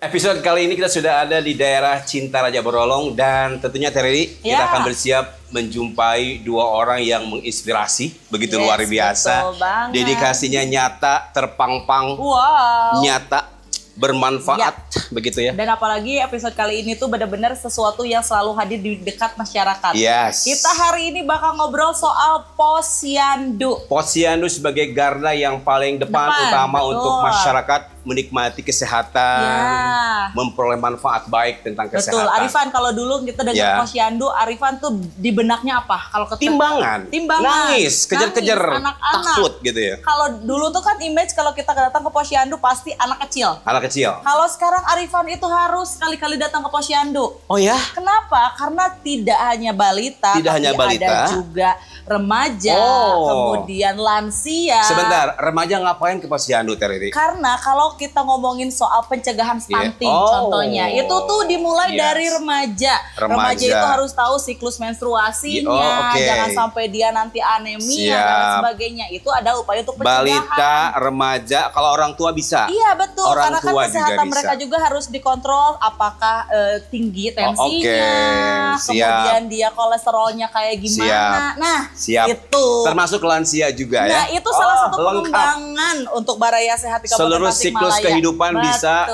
Episode kali ini kita sudah ada di daerah Cinta Raja Borolong dan tentunya Terry kita akan bersiap menjumpai dua orang yang menginspirasi begitu luar biasa. Dedikasinya nyata, terpang-pang, nyata, bermanfaat begitu ya. Dan apalagi episode kali ini tuh benar-benar sesuatu yang selalu hadir di dekat masyarakat. Yes. Kita hari ini bakal ngobrol soal posyandu. Posyandu sebagai garda yang paling depan utama untuk masyarakat menikmati kesehatan, memperoleh manfaat baik tentang kesehatan. Betul, Arifan kalau dulu kita dengar posyandu, Arifan tuh di benaknya apa? Kalau timbangan, nangis, kejar-kejar, takut gitu ya. Kalau dulu tuh kan image kalau kita datang ke posyandu pasti anak kecil. Anak kecil. Kalau sekarang Arifan itu harus sekali-kali datang ke posyandu. Oh ya? Kenapa? Karena tidak hanya balita, ada juga remaja, kemudian lansia. Sebentar, remaja ngapain ke posyandu, Terry? Karena kalau kita ngomongin soal pencegahan stunting contohnya, itu tuh dimulai dari remaja. Remaja itu harus tahu siklus menstruasinya, jangan sampai dia nanti anemia dan sebagainya. Itu ada upaya untuk pencegahan. Balita, remaja, kalau orang tua bisa. Iya betul, orang karena kan kesehatan mereka juga harus dikontrol apakah tinggi tensinya, kemudian dia kolesterolnya kayak gimana. Nah, itu termasuk lansia juga ya. Nah, itu salah satu pengembangan untuk Baraya Sehat di Kabupaten seluruh siklus kehidupan bisa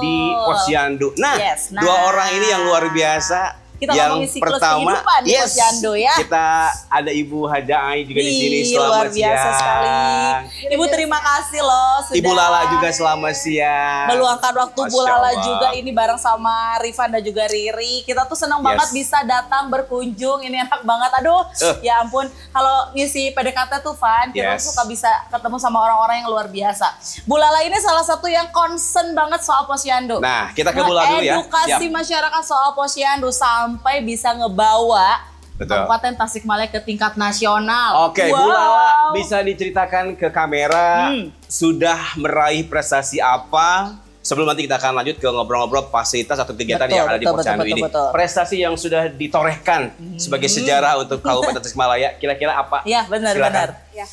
di posyandu. Nah, dua orang ini yang luar biasa. Kita yang pertama, di posyandu ya. Kita ada Ibu Hadaai juga di sini. Selamat luar biasa siang. Sekali. Ibu terima kasih loh sudah. Ibu Lala juga selamat siang. Meluangkan waktu Bu Lala juga ini bareng sama Rifan dan juga Riri. Kita tuh senang banget bisa datang berkunjung. Ini enak banget. Aduh, ya ampun. Kalau ngisi PDKT tuh Van, kita suka bisa ketemu sama orang-orang yang luar biasa. Bu Lala ini salah satu yang concern banget soal posyandu. Nah, kita ke Bu Lala dulu ya. Edukasi masyarakat soal posyandu sampai bisa ngebawa Kabupaten Tasikmalaya ke tingkat nasional. Oke, Bu Lala bisa diceritakan ke kamera sudah meraih prestasi apa? Sebelum nanti kita akan lanjut ke ngobrol-ngobrol fasilitas atau kegiatan yang ada di posyandu ini. Prestasi yang sudah ditorehkan sebagai sejarah untuk Kabupaten Tasikmalaya, kira-kira apa? Ya, benar-benar. Ya.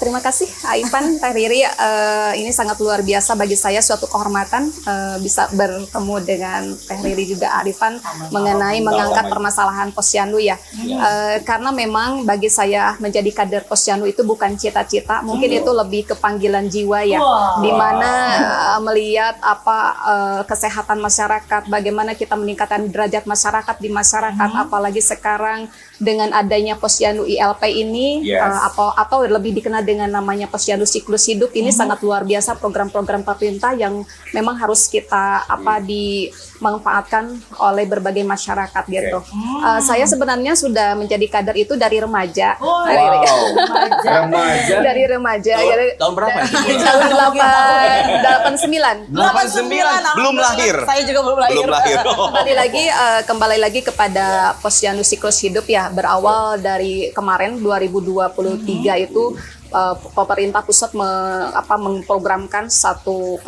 Terima kasih Aipan, Teh Riri. Ini sangat luar biasa bagi saya, suatu kehormatan bisa bertemu dengan Teh Riri juga Arifan mengenai mengangkat permasalahan posyandu ya. Karena memang bagi saya menjadi kader posyandu itu bukan cita-cita, mungkin itu lebih ke panggilan jiwa ya. Dimana melihat kesehatan masyarakat, bagaimana kita meningkatkan derajat masyarakat di masyarakat, apalagi sekarang dengan adanya posyandu ILP ini atau lebih dikenal dengan namanya posyandu siklus hidup ini sangat luar biasa program-program pemerintah yang memang harus kita dimanfaatkan oleh berbagai masyarakat gitu. Saya sebenarnya sudah menjadi kader itu dari remaja. Remaja. Dari remaja. Tahun berapa? Tahun 89. Belum lahir. Saya juga belum lahir. Kembali lagi kepada posyandu siklus hidup ya, berawal dari kemarin 2023 itu pemerintah pusat memprogramkan satu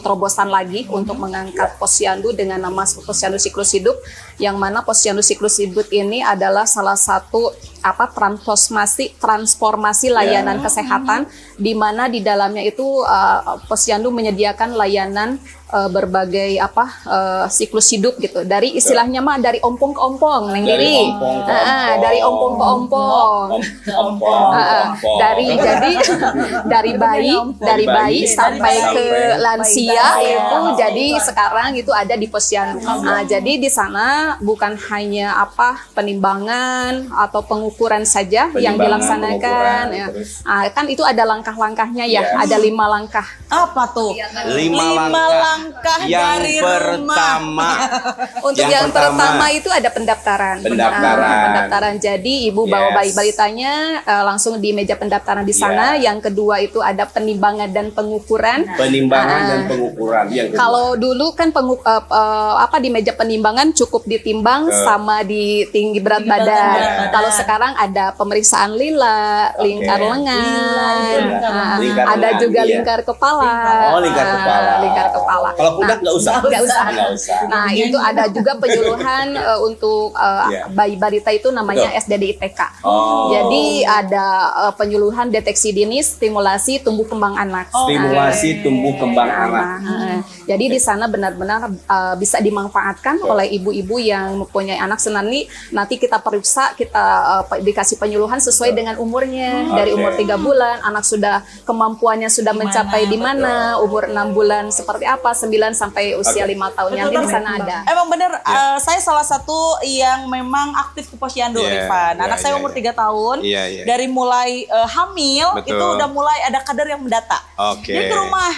terobosan lagi untuk mengangkat posyandu dengan nama posyandu siklus hidup, yang mana posyandu siklus hidup ini adalah salah satu transformasi layanan kesehatan, di mana di dalamnya itu posyandu menyediakan layanan berbagai siklus hidup gitu, dari istilahnya dari ompong ke ompong, Neng Diri. Dari ompong ke ompong. Dari bayi sampai ke lansia itu jadi sekarang itu ada di posyandu. Jadi di sana bukan hanya penimbangan atau pengukuran saja yang dilaksanakan ya. Kan itu ada langkah-langkahnya ya, ada 5 langkah. Apa tuh? 5 langkah yang dari pertama. Untuk yang pertama itu ada pendaftaran. Pendaftaran. Jadi ibu bawa bayi balitanya langsung di meja pendaftaran di sana. Yang kedua itu ada penimbangan dan pengukuran. Dan pengukuran. Kalau dulu kan di meja penimbangan cukup ditimbang sama di tinggi berat badan. Kalau sekarang ada pemeriksaan lila, lingkar lengan, ada juga lingkar kepala. Lingkar kepala. bermasalah. Kalau pudak nggak usah. Nggak usah. Nggak usah. Nah, itu ada juga penyuluhan untuk bayi balita itu namanya SDDITK. Jadi ada penyuluhan deteksi dini, stimulasi tumbuh kembang anak. Stimulasi tumbuh kembang anak. Jadi di sana benar-benar bisa dimanfaatkan oleh ibu-ibu yang mempunyai anak senani. Nanti kita periksa, kita dikasih penyuluhan sesuai dengan umurnya. Dari umur 3 bulan, anak sudah kemampuannya sudah mencapai di mana, umur 6 bulan seperti apa, 9 sampai usia 5 tahun. Nanti di sana ada. Emang bener, saya salah satu yang memang aktif ke posyandu, Rifan. Anak saya umur 3 tahun, dari mulai hamil, itu udah mulai ada kader yang mendata. Dia ke rumah,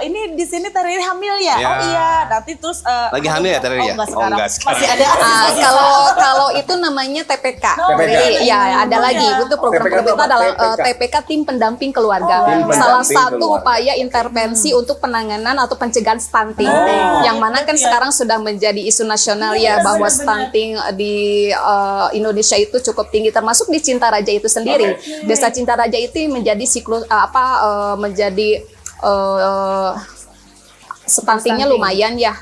ini di sini Teh Riri hamil ya? Oh iya, nanti terus... lagi hamil ya Teh Riri ya? Enggak sekarang. Masih ada. Kalau itu namanya TPK. Jadi, ya ada lagi. Itu program itu adalah TPK, tim pendamping keluarga. Salah satu upaya intervensi untuk penanganan atau pencegahan stunting. Yang mana kan sekarang sudah menjadi isu nasional ya, bahwa stunting di Indonesia itu cukup tinggi, termasuk di Cintaraja itu sendiri. Desa Cintaraja itu menjadi siklus menjadi stuntingnya lumayan ya,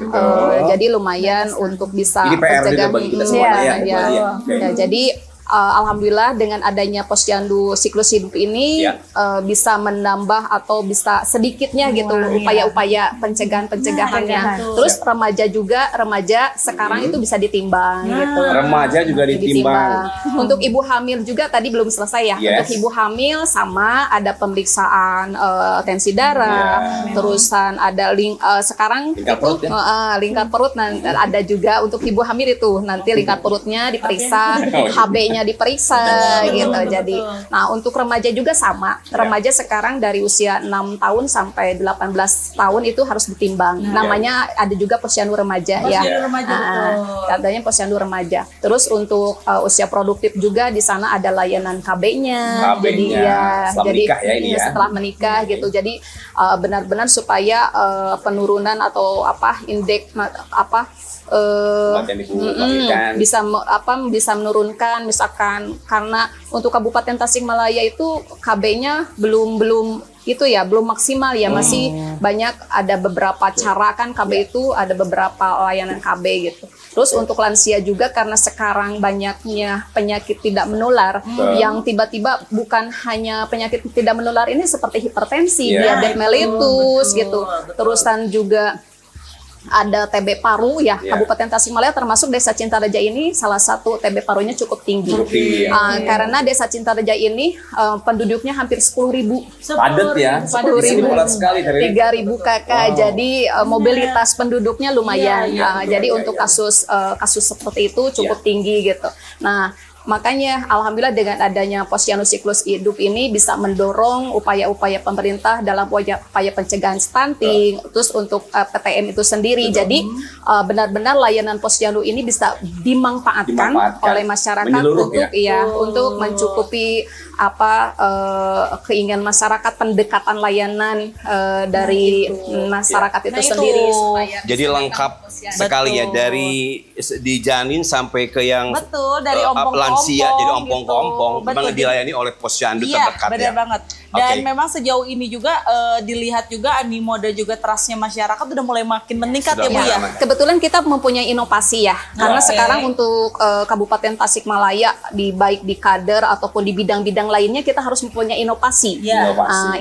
jadi lumayan untuk bisa pencegahan. Jadi alhamdulillah dengan adanya posyandu siklus hidup ini bisa menambah atau bisa sedikitnya gitu upaya-upaya pencegahannya. Terus remaja sekarang itu bisa ditimbang gitu. Remaja juga ditimbang. Untuk ibu hamil juga tadi belum selesai ya. Untuk ibu hamil sama ada pemeriksaan tensi darah, terusan ada sekarang lingkar perut lingkar perut, nanti ada juga untuk ibu hamil itu nanti lingkar perutnya diperiksa, HB-nya diperiksa gitu. Jadi nah untuk remaja juga sama. Remaja sekarang dari usia 6 tahun sampai 18 tahun itu harus ditimbang. Namanya ada juga posyandu remaja ya. Katanya posyandu remaja. Terus untuk usia produktif juga di sana ada layanan KB-nya. Jadi setelah menikah gitu. Jadi benar-benar supaya penurunan atau indeks bisa menurunkan, misalkan karena untuk Kabupaten Tasikmalaya itu KB-nya belum maksimal ya, masih banyak, ada beberapa cara kan KB itu ada beberapa layanan KB gitu. Terus untuk lansia juga karena sekarang banyaknya penyakit tidak menular yang tiba-tiba bukan hanya penyakit tidak menular ini seperti hipertensi, diabetes mellitus gitu. Terusan juga ada TB paru ya, Kabupaten Tasikmalaya termasuk Desa Cintaraja ini salah satu TB parunya cukup tinggi. Karena Desa Cintaraja ini penduduknya hampir 10.000. Padat ya. 10.000. 3.000 kakak. Jadi mobilitas penduduknya lumayan. Jadi untuk kasus seperti itu cukup tinggi gitu. Nah, makanya alhamdulillah dengan adanya posyandu siklus hidup ini bisa mendorong upaya-upaya pemerintah dalam upaya pencegahan stunting, terus untuk PTM itu sendiri. Jadi benar-benar layanan posyandu ini bisa dimanfaatkan oleh masyarakat untuk mencukupi keinginan masyarakat, pendekatan layanan dari masyarakat itu sendiri. Jadi lengkap sekali ya, dari dijanin sampai ke yang dari lansia jadi ompong-ompong, memang dilayani oleh posyandu terdekat. Benar banget. Dan memang sejauh ini juga dilihat juga animo dan juga trustnya masyarakat udah mulai makin meningkat ya Bu ya. Kebetulan kita mempunyai inovasi ya, karena sekarang untuk Kabupaten Tasikmalaya baik di kader ataupun di bidang-bidang lainnya kita harus mempunyai inovasi.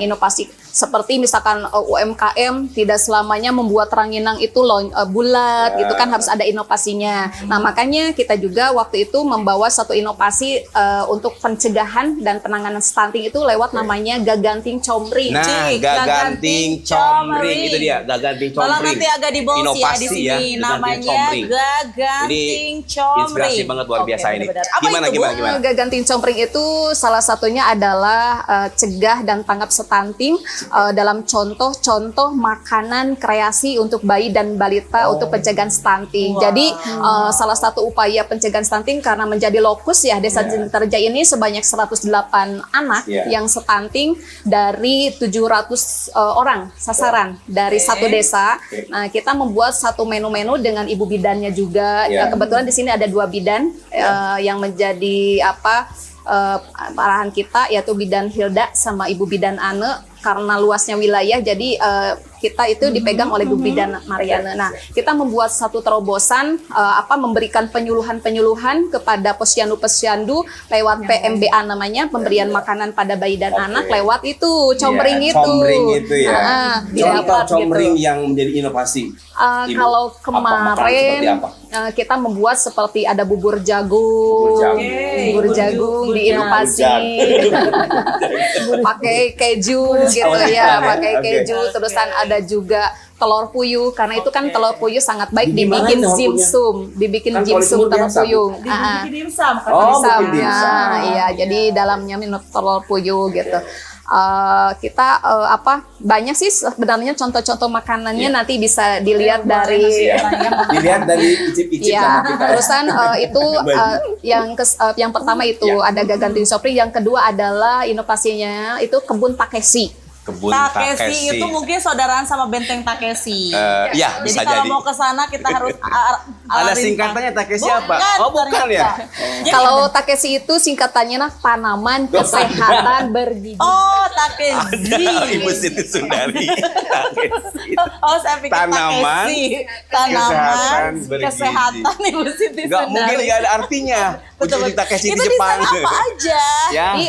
Inovasi seperti misalkan UMKM tidak selamanya membuat ranginang itu bulat gitu kan, harus ada inovasinya. Nah makanya kita juga waktu itu membawa satu inovasi untuk pencegahan dan penanganan stunting itu lewat namanya Gaganting Comring. Nah, Gaganting Comring itu dia, Gaganting Comring. Kalau nanti agak di bawah ya di sini namanya Gaganting Comring. Inspirasi banget luar biasa ini. Gimana? Gaganting Comring itu salah satunya adalah cegah dan tanggap stunting dalam contoh-contoh makanan kreasi untuk bayi dan balita untuk pencegahan stunting. Jadi salah satu upaya pencegahan stunting karena menjadi lokus ya Desa Cintaraja ini sebanyak 108 anak yang stunting dari 700 orang sasaran dari satu desa. Nah, kita membuat satu menu-menu dengan ibu bidannya juga. Kebetulan di sini ada 2 bidan yang menjadi arahan kita, yaitu bidan Hilda sama ibu bidan Ane. Karena luasnya wilayah, jadi kita itu dipegang oleh Bu Bidan Mariana. Nah, kita membuat satu terobosan memberikan penyuluhan kepada posyandu lewat PMBA namanya, pemberian makanan pada bayi dan anak lewat itu combring itu. Combring itu ya. Contoh combring gitu. yang menjadi inovasi. Kalau kemarin kita membuat seperti ada bubur jagung diinovasi pakai keju gitu ya, pakai keju. Terusan ada juga telur puyuh, karena itu kan telur puyuh sangat baik dibikin dimsum, telur puyuh. Dibikin dimsum. Iya, jadi dalamnya minum telur puyuh gitu. Kita banyak sih sebenarnya contoh-contoh makanannya nanti bisa dilihat dari icip-icip ya, sama kita. terusan itu yang pertama itu ada Gaganti Sopri, yang kedua adalah inovasinya itu kebun Takeshi. Kebun Takeshi itu mungkin saudaraan sama Benteng Takeshi. Ya, jadi bisa kalau jadi. mau ke sana kita harus Ada singkatannya Takeshi apa? Oh, bukan ya? Kalau Takeshi itu singkatannya tanaman kesehatan bergizi. Oh, Takeshi. Ada Ibu Siti Sundari. Oh, saya pikir Tanaman tanaman bergizi. kesehatan Ibu Siti Sundari. Nggak mungkin nggak ada artinya. Uji Takeshi di Itu Jepang. desain apa aja? Ya. Jadi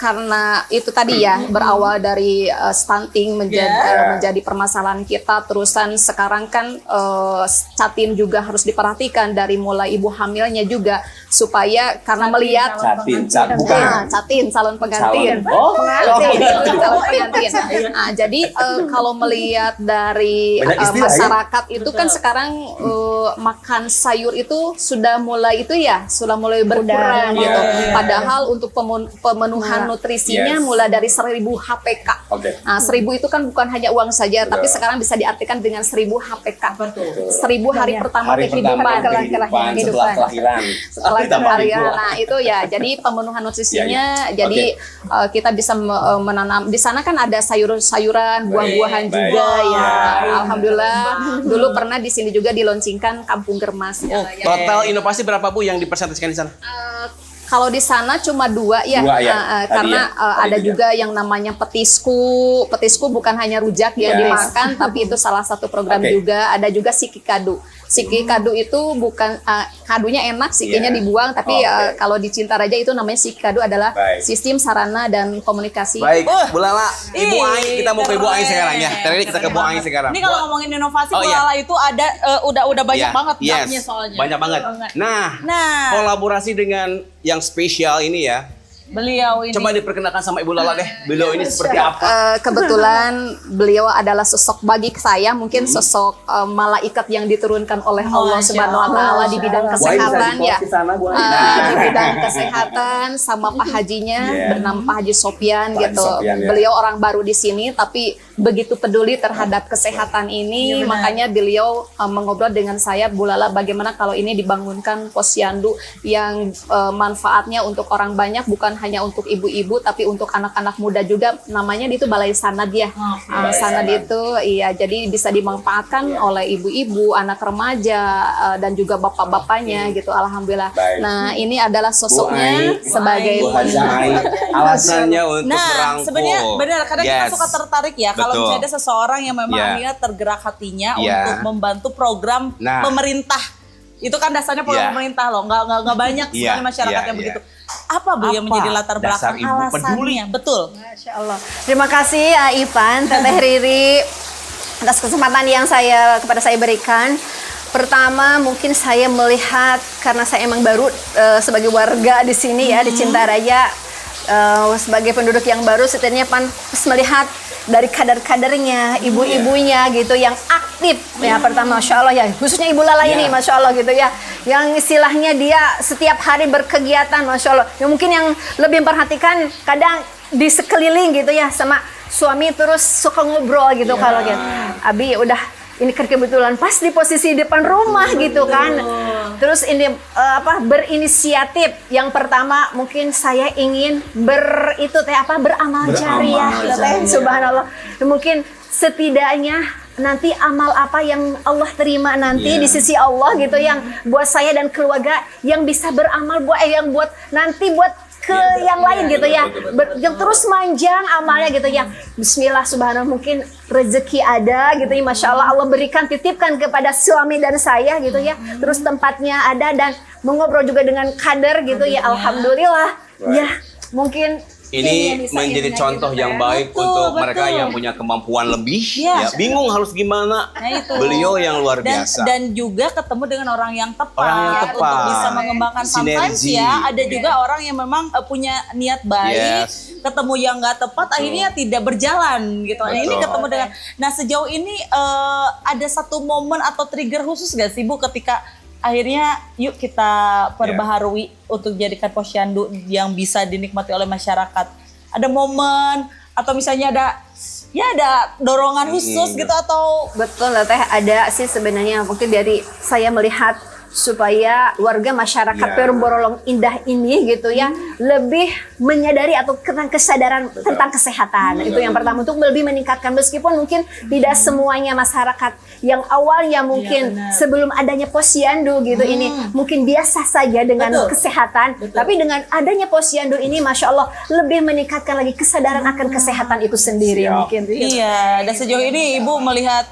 karena itu tadi ya berawal dari stunting menjadi permasalahan kita, terusan sekarang kan catin juga harus diperhatikan dari mulai ibu hamilnya juga, supaya karena melihat Catin. calon pengantin. Calon pengantin. Nah, jadi kalau melihat dari masyarakat itu kan sekarang makan sayur itu sudah mulai berkurang gitu. Padahal untuk pemenuhan nutrisinya mulai dari 1000 HPK. Nah, 1000 itu kan bukan hanya uang saja, tapi sekarang bisa diartikan dengan 1000 HPK. 1000 hari pertama kehidupan. Setelah kelahiran. Setelah kelahiran. Nah, itu ya. Jadi pemenuhan nutrisinya. Jadi kita bisa menanam. Di sana kan ada sayur-sayuran, buah-buahan juga ya. Alhamdulillah. Dulu pernah di sini juga dilaunchingkan Kampung Germas. Total inovasi berapa Bu yang dipresentasikan di sana? Kalau di sana cuma 2 ya, karena ada juga yang namanya petisku. Petisku bukan hanya rujak yang dimakan, tapi itu salah satu program juga. Ada juga siki kadu. Siki kadu itu bukan kadunya enak, sikinya dibuang, tapi kalau di Cintaraja itu namanya siki kadu adalah sistem sarana dan komunikasi. Baik, Bu Lala, Ibu Ai, kita mau ke Ibu Ai sekarang ya. Tadi kita ke Bu Ai sekarang. Ini kalau ngomongin inovasi, Bu Lala itu ada udah banyak banget dapnya soalnya. Banyak banget. Nah, kolaborasi dengan yang spesial ini ya. Beliau ini. Coba diperkenalkan sama Ibu Lala deh. Beliau ini seperti apa? Kebetulan beliau adalah sosok bagi saya mungkin sosok malaikat yang diturunkan oleh Allah Subhanahu wa taala di bidang kesehatan ya. Di bidang kesehatan sama Pak Hajinya bernama Pak Haji Sopyan gitu. Beliau orang baru di sini tapi begitu peduli terhadap kesehatan ini, makanya beliau mengobrol dengan saya, Bu Lala, bagaimana kalau ini dibangunkan posyandu yang manfaatnya untuk orang banyak, bukan hanya untuk ibu-ibu tapi untuk anak-anak muda juga. Namanya itu Balai Sanad ya. Sanad itu iya, jadi bisa dimanfaatkan oleh ibu-ibu, anak remaja dan juga bapak-bapaknya gitu. Alhamdulillah. Nah, ini adalah sosoknya sebagai alasannya untuk merangkul. Nah, sebenarnya benar, kadang kita suka tertarik ya kalau misalnya ada seseorang yang memang akhirnya tergerak hatinya untuk membantu program pemerintah. Itu kan dasarnya program pemerintah loh, nggak banyak sekali masyarakat yang begitu. Apa Bu yang menjadi latar belakang alasannya? Betul. Masya Allah. Terima kasih Ipan, Teteh Riri atas kesempatan yang kepada saya berikan. Pertama mungkin saya melihat karena saya emang baru sebagai warga di sini ya di Cintaraja, sebagai penduduk yang baru, setidaknya Pan melihat dari kader-kadernya, ibu-ibunya gitu yang aktif ya. Pertama Masya Allah ya, khususnya Ibu Lala ini Masya Allah gitu ya, yang istilahnya dia setiap hari berkegiatan Masya Allah. Ya, mungkin yang lebih memperhatikan kadang di sekeliling gitu ya, sama suami terus suka ngobrol gitu kalau gitu. Abi udah ini kebetulan pas di posisi depan rumah gitu kan. Terus ini berinisiatif. Yang pertama mungkin saya ingin beramal jariah. Subhanallah. Mungkin setidaknya nanti amal apa yang Allah terima nanti di sisi Allah gitu, yang buat saya dan keluarga yang bisa beramal buat nanti buat ke yang lain gitu ya. Yang terus manjang amalnya gitu ya. Bismillah subhanallah, mungkin rezeki ada gitu ya. Masya Allah, Allah berikan, titipkan kepada suami dan saya gitu ya. Terus tempatnya ada dan mengobrol juga dengan kader gitu ya. Alhamdulillah. Ya, mungkin ini menjadi contoh yang baik untuk mereka yang punya kemampuan lebih, ya, bingung harus gimana. Nah, itu. Beliau yang luar biasa. Dan juga ketemu dengan orang yang tepat, Orang yang tepat. untuk bisa mengembangkan. Sometimes Sinergi. ya ada juga orang yang memang punya niat baik, ketemu yang nggak tepat, akhirnya tidak berjalan gitu. Nah, ini ketemu dengan. Nah, sejauh ini ada satu momen atau trigger khusus gak sih Bu ketika akhirnya yuk kita perbaharui untuk jadikan posyandu yang bisa dinikmati oleh masyarakat. Ada momen atau misalnya ada dorongan khusus gitu atau betul lah Teh, ada sih sebenarnya. Mungkin dari saya melihat supaya warga masyarakat Perum Borolong Indah ini gitu ya lebih menyadari atau tentang kesadaran tentang kesehatan. Itu yang pertama, untuk lebih meningkatkan, meskipun mungkin tidak semuanya masyarakat yang awalnya mungkin sebelum adanya posyandu gitu ini mungkin biasa saja dengan kesehatan, tapi dengan adanya posyandu ini Masya Allah lebih meningkatkan lagi kesadaran akan kesehatan itu sendiri. Mungkin iya. Dan sejauh ini Ibu melihat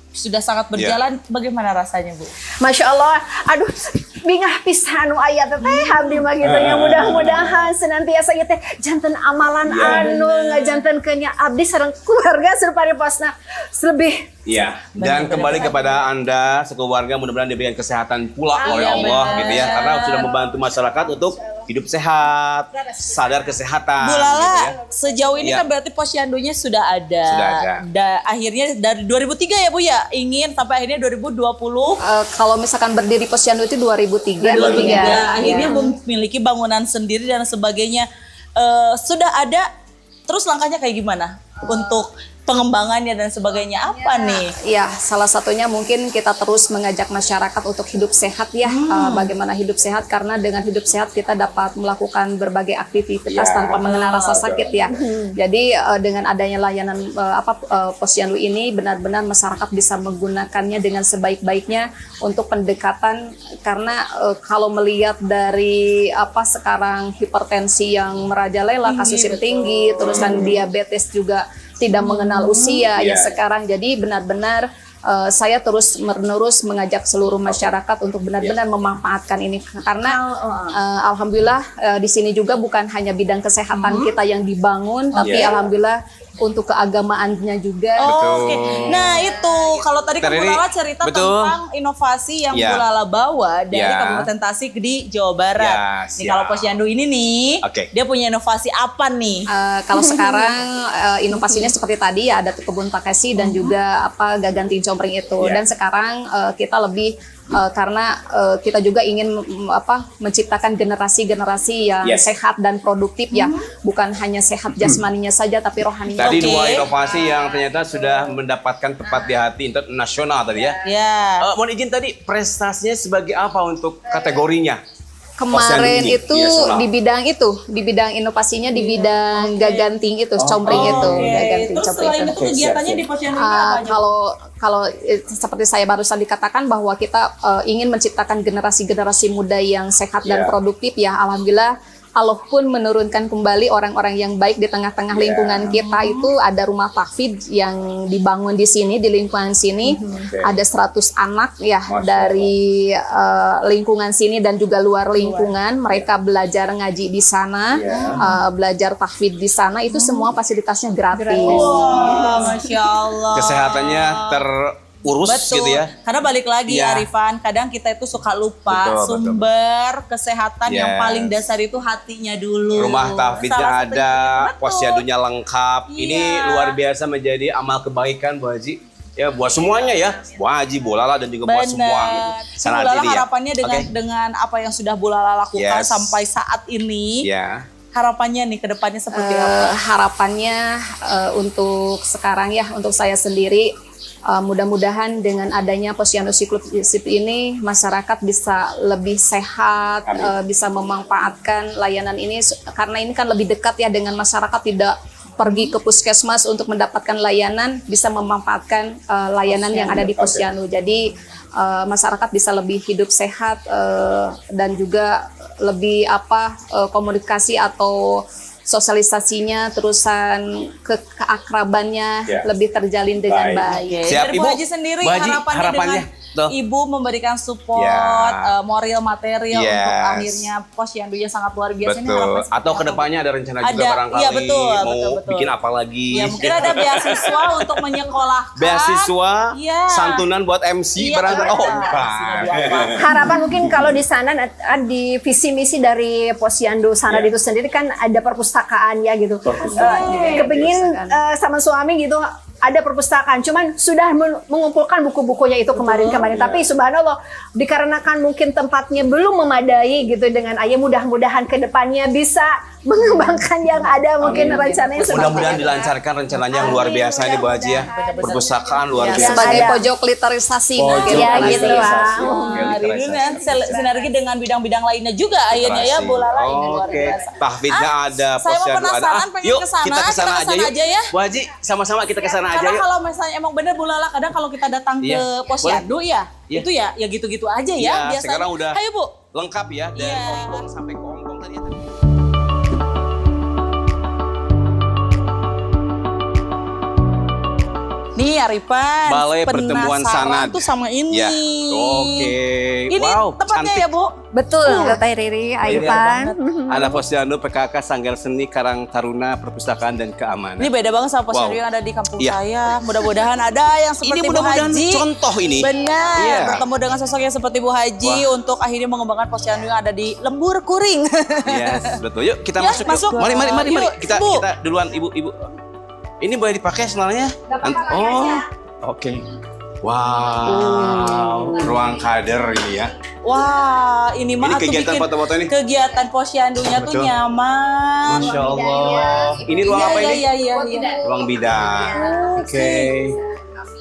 sudah sangat berjalan, bagaimana rasanya Bu? Masya Allah, aduh bingah pisan ayat teh abdi mah gitu ya. Mudah-mudahan senantiasa ieu teh janten amalan anu ngajantenkeun nya abdi sareng keluarga serupari posna lebih. Iya, dan kembali kepada Anda sekeluarga, mudah-mudahan diberikan kesehatan pula oleh Allah gitu ya, karena sudah membantu masyarakat untuk hidup sehat, sadar kesehatan. Bu Lala, gitu ya. sejauh ini kan berarti posyandunya sudah ada. Sudah ada. Akhirnya dari 2003 ya Bu ya, ingin sampai akhirnya 2020. Kalau misalkan berdiri posyandu itu 2003. Akhirnya memiliki bangunan sendiri dan sebagainya. Sudah ada, terus langkahnya kayak gimana untuk pengembangannya dan sebagainya apa nih? Ya, salah satunya mungkin kita terus mengajak masyarakat untuk hidup sehat ya. Bagaimana hidup sehat, karena dengan hidup sehat kita dapat melakukan berbagai aktivitas tanpa mengenal rasa sakit ya. Jadi dengan adanya layanan posyandu ini, benar-benar masyarakat bisa menggunakannya dengan sebaik-baiknya untuk pendekatan, karena kalau melihat dari sekarang hipertensi yang merajalela, kasus yang tinggi, terus kan diabetes juga tidak mengenal usia ya sekarang. Jadi benar-benar saya terus menerus mengajak seluruh masyarakat untuk benar-benar memanfaatkan ini, karena alhamdulillah di sini juga bukan hanya bidang kesehatan kita yang dibangun, tapi alhamdulillah untuk keagamaannya juga. Oke. Nah itu kalau tadi kan Bu Lala cerita tentang inovasi yang Bu Lala bawa dari Kabupaten Tasik di Jawa Barat. Nih kalau posyandu ini nih, dia punya inovasi apa nih? Kalau sekarang inovasinya seperti tadi ya, ada kebun takesi dan juga gaganti compring itu. Dan sekarang kita lebih karena kita juga ingin menciptakan generasi-generasi yang sehat dan produktif ya, bukan hanya sehat jasmaninya saja tapi rohaninya. Tadi dua inovasi yang ternyata sudah mendapatkan tempat di hati internasional tadi ya. Mohon izin tadi, prestasinya sebagai apa untuk kategorinya? Kemarin itu di bidang inovasinya di bidang gaganting itu, compring itu, gaganting Terus compring selain itu kegiatannya di posyandu apa aja? Kalau seperti saya barusan dikatakan bahwa kita ingin menciptakan generasi-generasi muda yang sehat dan produktif ya, alhamdulillah Allah pun menurunkan kembali orang-orang yang baik di tengah-tengah lingkungan kita. Itu ada rumah tahfidz yang dibangun di sini, di lingkungan sini. Ada 100 anak ya dari lingkungan sini dan juga luar lingkungan. Mereka belajar ngaji di sana, belajar tahfidz di sana. Itu semua fasilitasnya gratis. Masya Allah. Kesehatannya urus gitu ya. Karena balik lagi Arifan, kadang kita itu suka lupa sumber kesehatan yang paling dasar itu hatinya dulu. Rumah tahfidznya ada, posyandunya lengkap. Ini luar biasa menjadi amal kebaikan Bu Haji. Ya buat semuanya ya, Bu Haji, Bu Lala dan juga buat semua gitu. Bu Lala harapannya dengan apa yang sudah Bu Lala lakukan sampai saat ini. Harapannya nih ke depannya seperti apa? Harapannya untuk sekarang ya, untuk saya sendiri, mudah-mudahan dengan adanya posyandu inklusif ini masyarakat bisa lebih sehat, bisa memanfaatkan layanan ini, karena ini kan lebih dekat ya dengan masyarakat, tidak pergi ke puskesmas untuk mendapatkan layanan bisa memanfaatkan layanan yang ada di posyandu. Jadi masyarakat bisa lebih hidup sehat dan juga lebih komunikasi atau sosialisasinya terusan keakrabannya lebih terjalin dengan baik. Siap, Dari Ibu. Bu Haji sendiri Bu Haji, harapannya harapannya, dengan tuh. Ibu memberikan support moral material untuk akhirnya posyandunya sangat luar biasa. Ini Betul. harapan seperti Atau apa, Bu? kedepannya ada rencana juga Ada, barangkali iya, betul, mau betul. bikin apa lagi? Ya mungkin ada beasiswa untuk menyekolahkan. Beasiswa, Iya. santunan buat MC Iya, barangkali. Oh, betul. bukan. Harapan mungkin kalau di sana di visi misi dari posyandu sana itu sendiri kan ada perpustakaan ya gitu. Kepingin sama suami gitu ada perpustakaan, cuman sudah mengumpulkan buku-bukunya itu kemarin-kemarin. Tapi subhanallah, dikarenakan mungkin tempatnya belum memadai gitu dengan ayah, mudah-mudahan ke depannya bisa mengembangkan yang ada mungkin rencananya seperti Mudah-mudahan itu. dilancarkan rencananya yang luar biasa ini Bu Haji ya. Perpustakaan luar Ya, biasa. sebagai Ada. pojok literasi Pojok mungkin. Ya gitu lah. Nah, ini nanti sinergi dengan bidang-bidang lainnya juga akhirnya ya Bu Lala ini luar Oke, biasa. tahfidnya ada, Saya mau posyandu ada. penasaran, pengen Yuk kesana, kita kesana kita aja kesana yuk. aja ya. Bu Haji, sama-sama kita kesana aja Karena yuk. kalau misalnya emang bener Bu Lala, kadang kalau kita datang Iya. ke posyandu ya, Iya. itu ya gitu-gitu aja Iya, ya biasanya. sekarang udah Ayo Bu. lengkap ya dari Iya. konggong sampai konggong tadi ya. Nih Arifan, Balai Pertemuan penasaran Sanad. tuh sama ini. Ya, oke. Ini Wow, tempatnya cantik. ya Bu? Betul, Teh Riri, Aipan. Anak Posyandu PKK Sanggar Seni Karang Taruna Perpustakaan dan Keamanan. Ini beda banget sama posyandu Wow. yang ada di kampung Iya. saya. Mudah-mudahan ada yang seperti Ini Bu mudah-mudahan Haji. contoh ini. Benar, Iya. bertemu dengan sosok yang seperti Bu Haji untuk akhirnya mengembangkan posyandu yang ada di Lembur Kuring. Yes, betul. Yuk kita Ya, masuk. masuk. Yuk. Mari. Yuk, Kita Bu. kita duluan Ibu. Ini boleh dipakai sebenarnya? Oh, oke. Wow, ruang kader ini ya. Wah, ini mah Ini tuh kegiatan bikin foto-foto ini? kegiatan posyandunya tuh Betul. nyaman. Masya Allah. Ini ruang apa ini? Iya. Ruang bidang. Oke.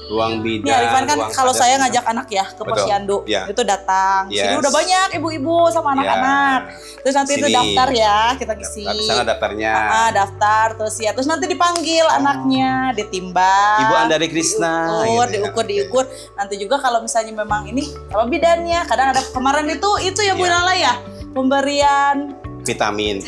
Ruang Nih bidang. Arifan kan ruang kalau kader. saya ngajak anak ya ke Betul. posyandu, Iya. itu datang. Sini Yes. udah banyak ibu-ibu sama anak-anak. Terus nanti itu Sini. daftar ya, kita isi. Di sana daftarnya. Daftar terus ya. Terus nanti dipanggil anaknya, ditimbang. Ibu Andari Krisna. diukur. Nanti juga kalau misalnya memang ini apa bidannya, kadang ada kemarin itu ya Bu Iya. Lala ya, pemberian Vitamin.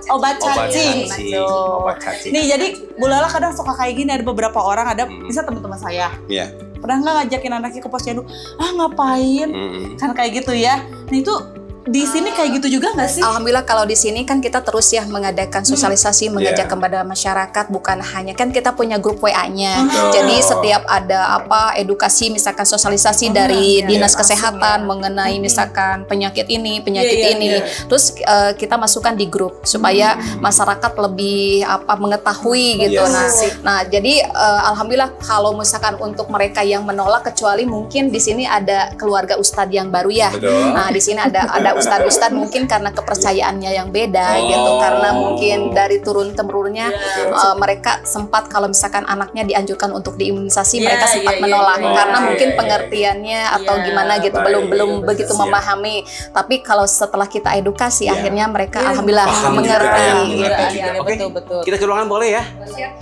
obat cacing. Tuh. Obat cacing. Nih jadi Bu Lala kadang suka kayak gini, ada beberapa orang, ada bisa teman-teman saya. Iya. Pernah nggak ngajakin anaknya ke posyandu? Ngapain? Kan kayak gitu ya. Nah itu di sini kayak gitu juga nggak sih? Alhamdulillah kalau di sini kan kita terus ya mengadakan sosialisasi, mengajak kepada masyarakat, bukan hanya kan kita punya grup WA-nya. Jadi setiap ada edukasi misalkan sosialisasi dari Dinas Kesehatan mengenai misalkan penyakit ini, penyakit ini. Terus kita masukkan di grup supaya masyarakat lebih mengetahui gitu. Nah, jadi alhamdulillah kalau misalkan untuk mereka yang menolak, kecuali mungkin di sini ada keluarga ustadz yang baru ya. Betul. Nah, di sini ada ustadz-ustadz mungkin karena kepercayaannya yang beda gitu, karena mungkin dari turun temurunnya mereka sempat kalau misalkan anaknya dianjurkan untuk diimunisasi, mereka sempat menolak karena mungkin pengertiannya atau gimana gitu, belum begitu memahami. Tapi kalau setelah kita edukasi akhirnya mereka alhamdulillah mengerti. Oke, Betul. kita ke ruangan boleh ya?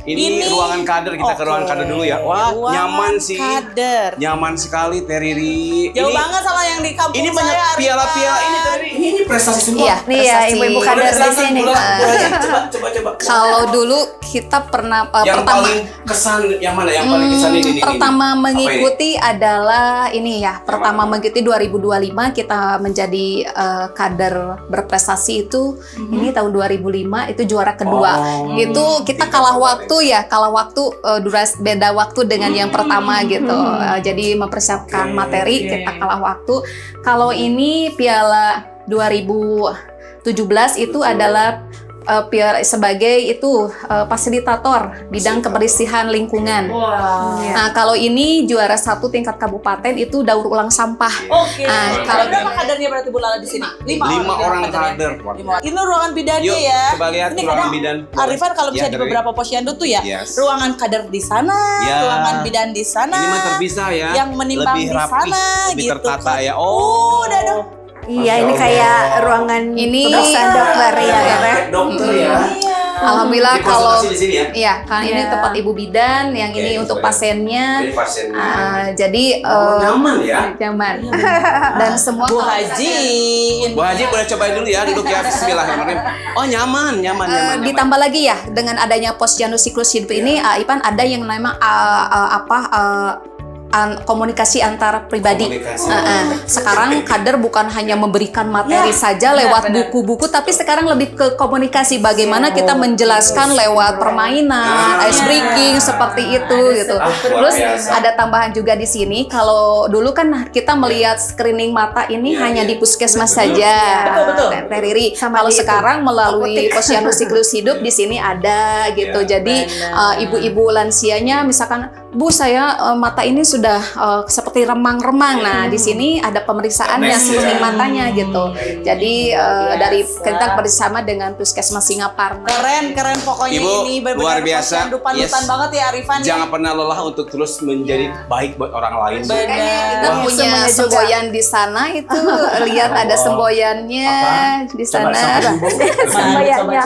Ini ruangan kader, kita ke ruangan kader dulu ya. Wah, Ruangan nyaman sih. kader. Nyaman sekali Teh Riri. Jauh banget sama yang di kampung Ini saya. banyak Arifan. piala-piala ini Teh Riri. Ini prestasi semua. Iya, Nih ya, ibu-ibu kader di sini. Coba. Kalau dulu kita pernah Yang pertama paling kesan yang mana? Yang paling kesan ini. pertama Apa ini? mengikuti adalah ini ya. Pertama mengikuti 2025 kita menjadi kader berprestasi itu ini tahun 2005 itu juara kedua. Itu kita kalah waktu beda waktu dengan yang pertama gitu. Jadi mempersiapkan materi kita kalah waktu. Kalau ini Piala 2017 itu adalah sebagai fasilitator bidang kebersihan lingkungan. Nah, kalau ini juara 1 tingkat kabupaten itu daur ulang sampah. Oke. Kalau berapa kadernya berarti Bu Lala di sini? 5 orang kader. Ini ruangan bidannya Yuk, ya. coba lihat Ini ruangan kadang bidan. Arifan kalau bisa Iya, di Teh Riri. beberapa posyandu tuh ya, Yes. ruangan kader di sana, Ya. ruangan bidan di sana. Ini mah terpisah ya. Yang menimbang lebih di rapi, sana lebih gitu tertata kan. ya. Udah dong. Iya, ini kayak ruangan Ini pemeriksaan dokter ya. Dokter ya. Iya. Alhamdulillah Ini kalau konsultasi di sini ya? iya, kan ini tempat ibu bidan, yang Oke, ini untuk coba. pasiennya. Ini pasiennya. Jadi Nyaman ya. nyaman. Dan semua Bu Haji. Bu Haji boleh cobain dulu ya, duduk ya. Bismillahirrahmanirrahim. Oh nyaman. ditambah lagi ya dengan adanya posyandu siklus hidup ini, Ipan ada yang memang komunikasi antar pribadi. Sekarang kader bukan hanya memberikan materi saja lewat buku-buku, tapi sekarang lebih ke komunikasi, bagaimana kita menjelaskan lewat permainan, ice breaking seperti itu gitu. Terus ada tambahan juga di sini, kalau dulu kan kita melihat screening mata ini hanya di puskesmas saja. Betul. Teh Riri. Kalau sekarang melalui posyandu siklus hidup di sini ada gitu. Jadi ibu-ibu lansianya misalkan, Bu, saya mata ini sudah seperti remang-remang. Nah, di sini ada pemeriksaannya screening matanya gitu. Jadi dari kita bersama dengan Puskesmas Singaparna. Keren pokoknya Ibu, ini benar-benar luar biasa. panutan banget ya Arifan. Jangan pernah lelah untuk terus menjadi baik buat orang lain. Kita Wah, punya semboyan di sana itu, lihat ada semboyannya di sana. Semboyannya.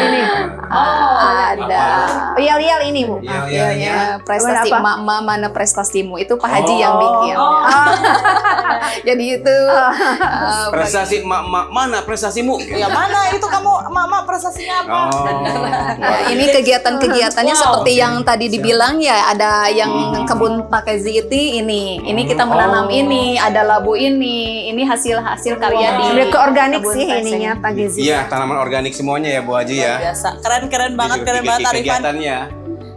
Ini. Ada. Yel ini, Bu. Iya. Prestasi Apa? emak-emak, mana prestasimu, itu Pak Haji yang bikin. Jadi itu Prestasi emak-emak, mana prestasimu? Ya mana itu kamu mama prestasinya apa? ini kegiatan-kegiatannya seperti yang tadi dibilang ya, ada yang kebun Pakeziti ini kita menanam ini, ada labu ini hasil karya di Lebih ke organik kebun sih Peseng. ininya, Pak Gizi. Iya, tanaman organik semuanya ya Bu Haji ya. Biasa. Keren banget Arifan. Kegiatannya.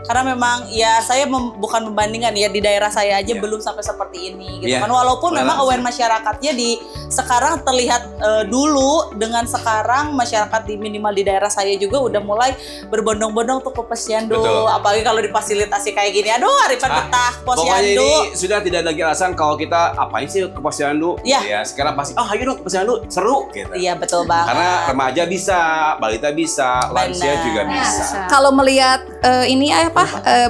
Karena memang ya saya bukan membandingkan ya, di daerah saya aja belum sampai seperti ini gitu kan. Walaupun memang aware masyarakatnya di sekarang terlihat dulu dengan sekarang masyarakat minimal di daerah saya juga udah mulai berbondong-bondong tuh ke posyandu. Betul. Apalagi kalau difasilitasi kayak gini. Aduh, Arifan betah Pokoknya posyandu. ini sudah tidak lagi alasan kalau kita apain sih ke posyandu. Iya. Ya, sekarang pasti ayo dong ke posyandu, seru gitu. Iya, betul banget. Karena remaja bisa, balita bisa, lansia Benar. juga bisa. Kalau melihat ini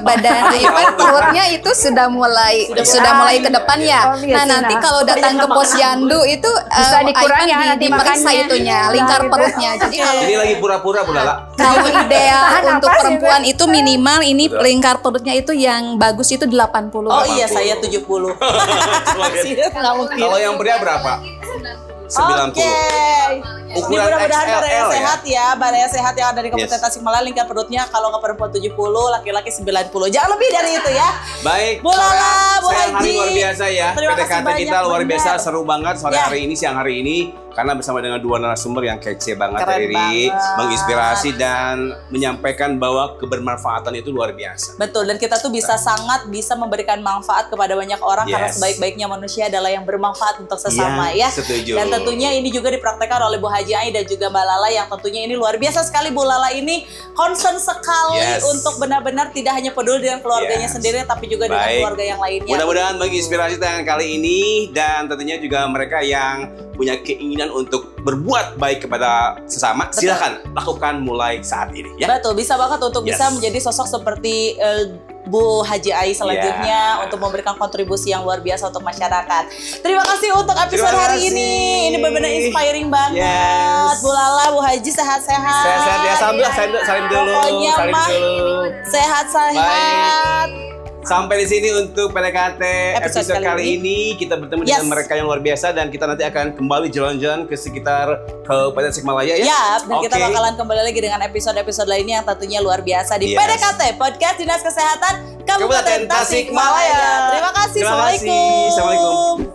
badan perutnya itu sudah mulai ke depan ya. Oh, iya, Nah, nanti sudah. kalau datang ke posyandu itu Bisa dikurangi Ipan ya nanti diperiksa makannya. itunya, lingkar gitu. perutnya. Jadi Ini lagi pura-pura Bu Lala. kalau ideal Tahan untuk napas perempuan itu minimal ini lingkar perutnya itu yang bagus itu 80. Oh iya, saya 70. Nggak mungkin. Kalau yang pria berapa? 90. Oke. Ini Ukuran mudah-mudahan Baraya XLL ya? sehat ya. Baraya sehat yang ada di Kabupaten Yes. Tasikmalaya, lingkar perutnya kalau ke perempuan 70, laki-laki 90. Jangan lebih dari itu ya. Baik, Bu Lala, Bu sayang hari Haji. luar biasa ya. Terima kasih PDKT banyak, kita luar biasa, benar. seru banget sore Ya. hari ini, siang hari ini. Karena bersama dengan dua narasumber yang kece banget, Keren Riri, banget. menginspirasi dan menyampaikan bahwa kebermanfaatan itu luar biasa. Betul, dan kita tuh sangat bisa memberikan manfaat kepada banyak orang karena Yes. sebaik-baiknya manusia adalah yang bermanfaat untuk sesama ya. Setuju. Dan tentunya ini juga dipraktekkan oleh Bu Haji Ai dan juga Mbak Lala yang tentunya ini luar biasa sekali. Bu Lala ini concern sekali Yes. untuk benar-benar tidak hanya peduli dengan keluarganya Yes. sendiri tapi juga dengan Baik. keluarga yang lainnya. Mudah-mudahan menginspirasi tangan kali ini dan tentunya juga mereka yang punya keinginan untuk berbuat baik kepada sesama, Betul. silakan lakukan mulai saat ini ya. Betul, bisa banget untuk Yes. bisa menjadi sosok seperti Bu Haji Ai selanjutnya Yeah. untuk memberikan kontribusi yang luar biasa untuk masyarakat. Terima kasih untuk episode Terima hari kasih. ini. Ini benar-benar inspiring banget. Yes. Bu Lala, Bu Haji sehat-sehat. Sehat-sehat ya, salim dulu. Pokoknya Salim mah dulu. sehat-sehat. Sampai di sini untuk PDKT episode kali ini. Kita bertemu Yes. dengan mereka yang luar biasa dan kita nanti akan kembali jalan-jalan ke sekitar Kabupaten Tasikmalaya ya. Ya, dan kita Oke. bakalan kembali lagi dengan episode-episode lainnya yang tentunya luar biasa di Yes. PDKT Podcast Dinas Kesehatan Kabupaten Kabupaten Tasikmalaya. Tasikmalaya. Terima kasih. Terima kasih. Assalamualaikum. Assalamualaikum.